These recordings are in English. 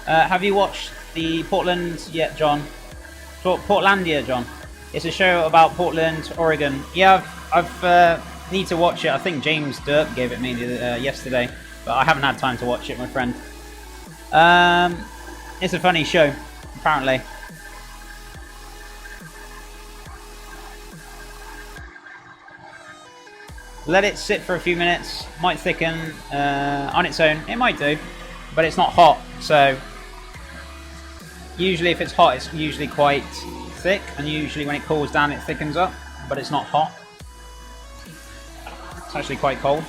Have you watched the Portland yet, John? Portlandia, John. It's a show about Portland, Oregon. Yeah, I've need to watch it. I think James Derp gave it me yesterday, but I haven't had time to watch it, my friend. It's a funny show, apparently. Let it sit for a few minutes. Might thicken on its own. It might do, but it's not hot. So usually if it's hot, it's usually quite thick, and usually when it cools down, it thickens up, but it's not hot. It's actually quite cold.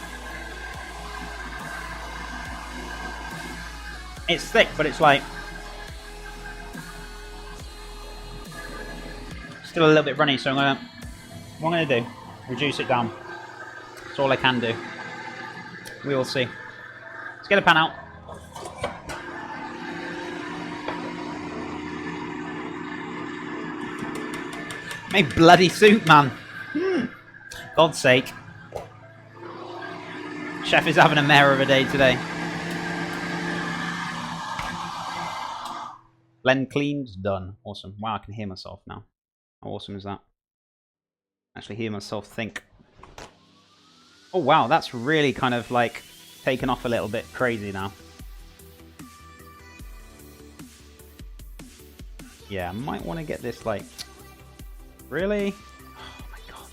It's thick, but it's like still a little bit runny, so what I'm gonna do, reduce it down. That's all I can do. We will see. Let's get a pan out. Made bloody soup, man. God's sake. Chef is having a mare of a day today. Blend cleaned, done. Awesome. Wow, I can hear myself now. How awesome is that? Actually hear myself think. Oh wow, that's really kind of like taken off a little bit crazy now. Yeah, I might want to get this like... Really? Oh my god.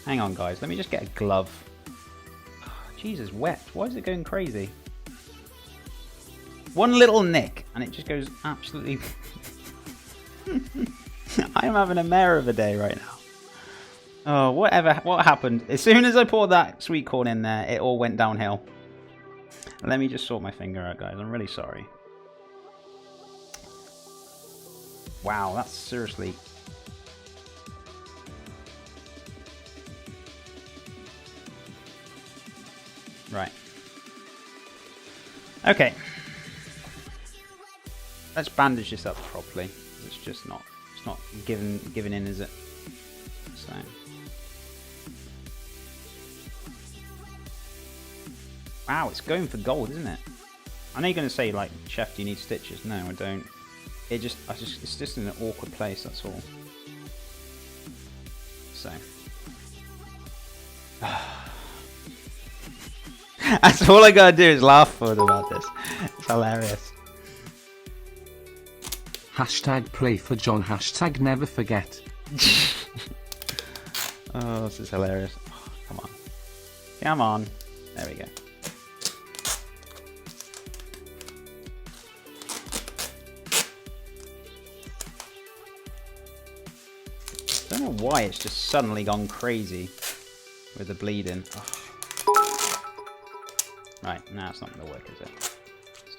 Hang on guys, let me just get a glove. Oh, Jesus, wet. Why is it going crazy? One little nick and it just goes absolutely... I'm having a mare of a day right now. Oh, what happened? As soon as I poured that sweet corn in there, it all went downhill. Let me just sort my finger out, guys. I'm really sorry. Wow, that's seriously... Right. Okay. Let's bandage this up properly. It's just not... It's not giving in, is it? So... Wow, it's going for gold, isn't it? I know you're going to say, like, Chef, do you need stitches? No, I don't. It's just in an awkward place, that's all. So. That's all I gotta do is laugh forward about this. It's hilarious. Hashtag pray for John. Hashtag never forget. Oh, this is hilarious. Oh, come on. Come on. There we go. I don't know why it's just suddenly gone crazy with the bleeding. Oh. Right, now it's not going to work, is it?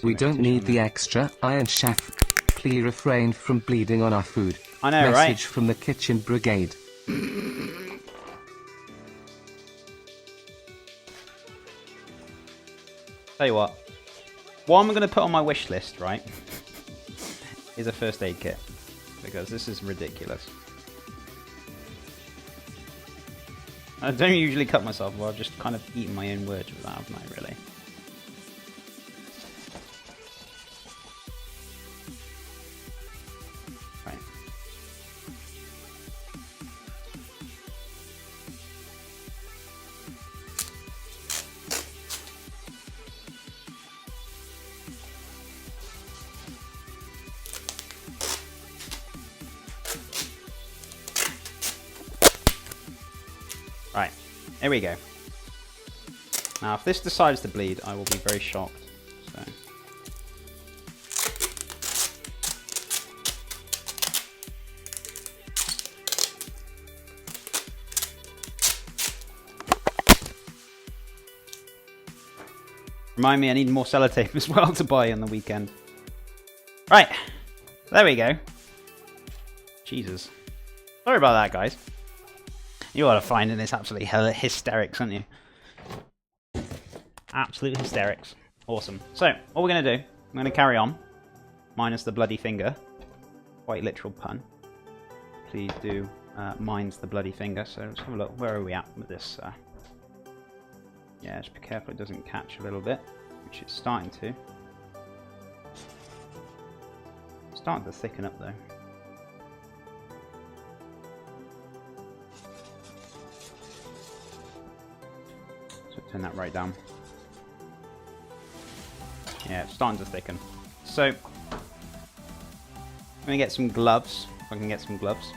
We don't need the extra iron, Chef. Please refrain from bleeding on our food. I know, right? Message from the kitchen brigade. Tell you what I'm going to put on my wish list, right, is a first aid kit. Because this is ridiculous. I don't usually cut myself, but I've just kind of eaten my own words with that, haven't I, really? Right. Right, here we go. Now, if this decides to bleed, I will be very shocked. So. Remind me, I need more sellotape as well to buy on the weekend. Right, there we go. Jesus. Sorry about that, guys. You ought to find in this absolutely hysterics, aren't you? Absolute hysterics. Awesome. So, what we're going to do, I'm going to carry on. Minus the bloody finger. Quite literal pun. Please do minus the bloody finger. So, let's have a look. Where are we at with this? Yeah, just be careful it doesn't catch a little bit. which it's starting to. Starting to thicken up though. So turn that right down. Yeah, it's starting to thicken. So, let me get some gloves, if I can get some gloves,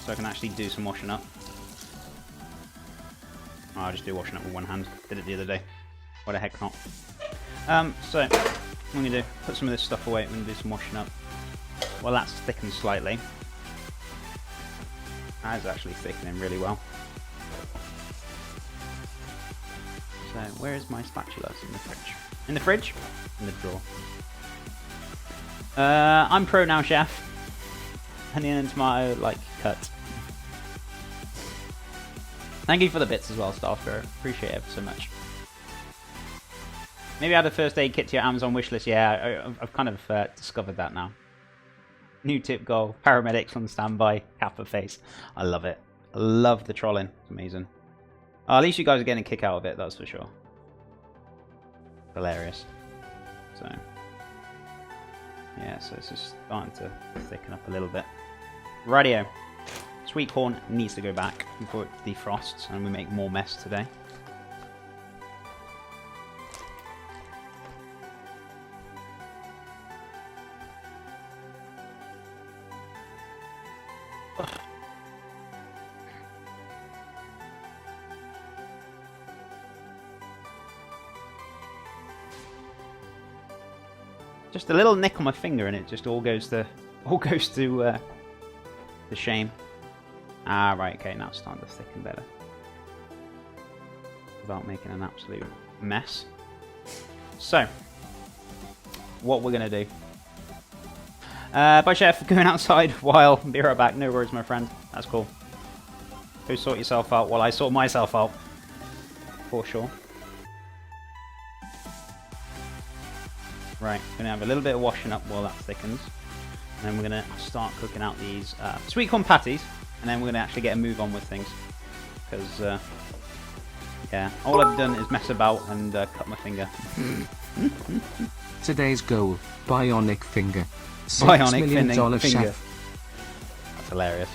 so I can actually do some washing up. Oh, I'll just do washing up with one hand. Did it the other day. Why the heck not? So, what I'm going to do, put some of this stuff away, I'm going to do some washing up. Well, that's thickened slightly. That is actually thickening really well. So, where is my spatula? It's in the fridge. In the fridge? In the drawer. I'm pro now, chef. Onion and tomato, like, cut. Thank you for the bits as well, Starspirit. Appreciate it so much. Maybe add a first aid kit to your Amazon wishlist. Yeah, I've kind of discovered that now. New tip goal. Paramedics on standby. Kappa face. I love it. I love the trolling. It's amazing. Oh, at least you guys are getting a kick out of it, that's for sure. Hilarious. So, yeah, so it's just starting to thicken up a little bit. Radio. Sweet corn needs to go back before it defrosts and we make more mess today. Just a little nick on my finger and it just all goes to the shame. Ah, right, okay, now it's starting to thicken better. Without making an absolute mess. So, what we're going to do. Bye, chef. Going outside while... Be right back. No worries, my friend. That's cool. Go sort yourself out while I sort myself out. For sure. Right, going to have a little bit of washing up while that thickens. And then we're going to start cooking out these sweet corn patties. And then we're going to actually get a move on with things. Because, yeah, all I've done is mess about and cut my finger. Today's goal, bionic finger. Bionic $6 million finger. chef. That's hilarious.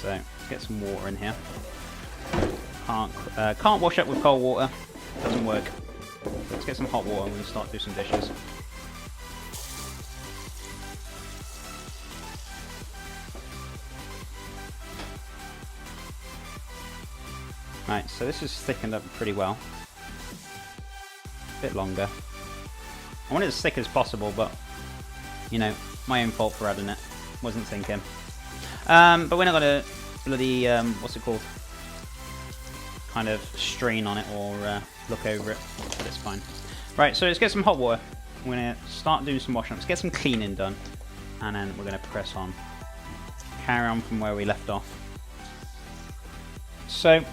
So, let's get some water in here. Can't wash up with cold water. Doesn't work. Let's get some hot water and we'll start doing some dishes. Right, so this is thickened up pretty well. A bit longer. I want it as thick as possible, but, you know, my own fault for adding it. Wasn't thinking. But we're not going to bloody, what's it called? Kind of strain on it or look over it, but it's fine. Right, so let's get some hot water. We're going to start doing some washing up. Let's get some cleaning done, and then we're going to press on. Carry on from where we left off. So,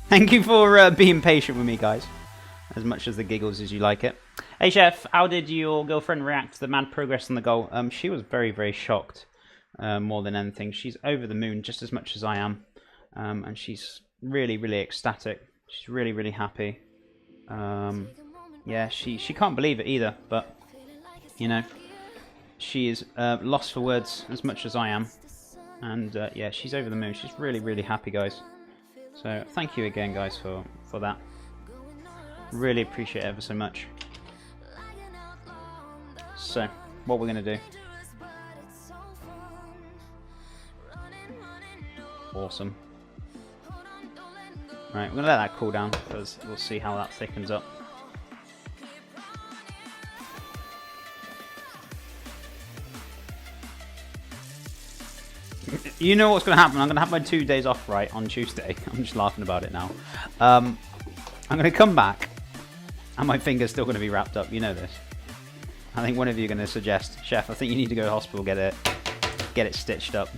thank you for being patient with me, guys. As much as the giggles as you like it. Hey, Chef, how did your girlfriend react to the mad progress on the goal? She was very, very shocked, more than anything. She's over the moon just as much as I am. And she's really, really ecstatic. She's really, really happy. Yeah, she can't believe it either, but, you know, she is lost for words as much as I am. And, yeah, she's over the moon. She's really, really happy, guys. So, thank you again, guys, for that. Really appreciate it ever so much. So, what we're going to do. Awesome. Right, we're going to let that cool down, because we'll see how that thickens up. You know what's going to happen. I'm going to have my 2 days off, right, on Tuesday. I'm just laughing about it now. I'm going to come back, and my finger's still going to be wrapped up. You know this. I think one of you are going to suggest, Chef, I think you need to go to the hospital, get it stitched up.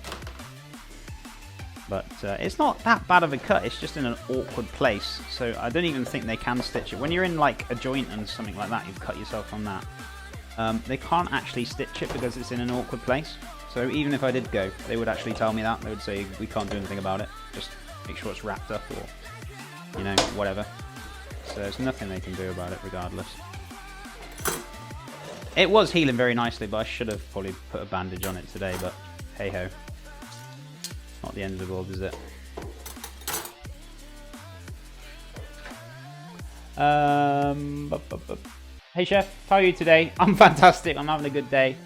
But it's not that bad of a cut. It's just in an awkward place. So I don't even think they can stitch it. When you're in like a joint and something like that, you've cut yourself on that. They can't actually stitch it because it's in an awkward place. So even if I did go, they would actually tell me that. They would say, we can't do anything about it. Just make sure it's wrapped up or, you know, whatever. So there's nothing they can do about it regardless. It was healing very nicely, but I should have probably put a bandage on it today, but hey ho. Not the end of the world, is it? Hey chef, how are you today? I'm fantastic, I'm having a good day.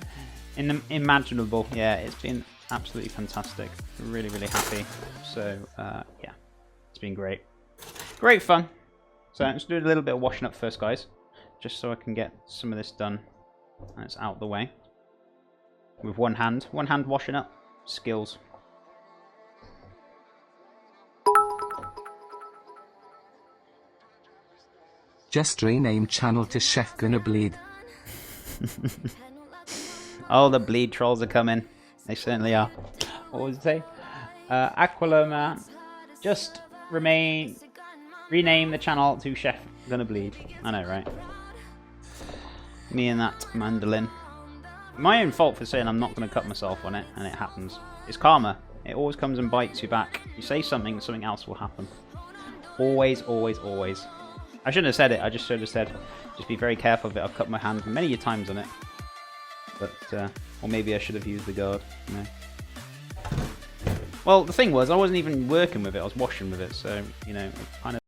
Imaginable, yeah, it's been absolutely fantastic. Really, really happy. So, yeah, it's been great. Great fun. So let's do a little bit of washing up first, guys. Just so I can get some of this done. And it's out the way. With one hand. One hand washing up. Skills. Just rename channel to Chef Gonna Bleed. Oh, the bleed trolls are coming. They certainly are. What was it say? Aquiloma. Just rename the channel to Chef Gonna Bleed. I know, right? Me and that mandolin. My own fault for saying I'm not going to cut myself on it, and it happens. It's karma. It always comes and bites you back. You say something, something else will happen. Always, always, always. I shouldn't have said it. I just should have said, just be very careful of it. I've cut my hand many times on it. But, or maybe I should have used the guard. You know. Well, the thing was, I wasn't even working with it. I was washing with it, so, you know, it kind of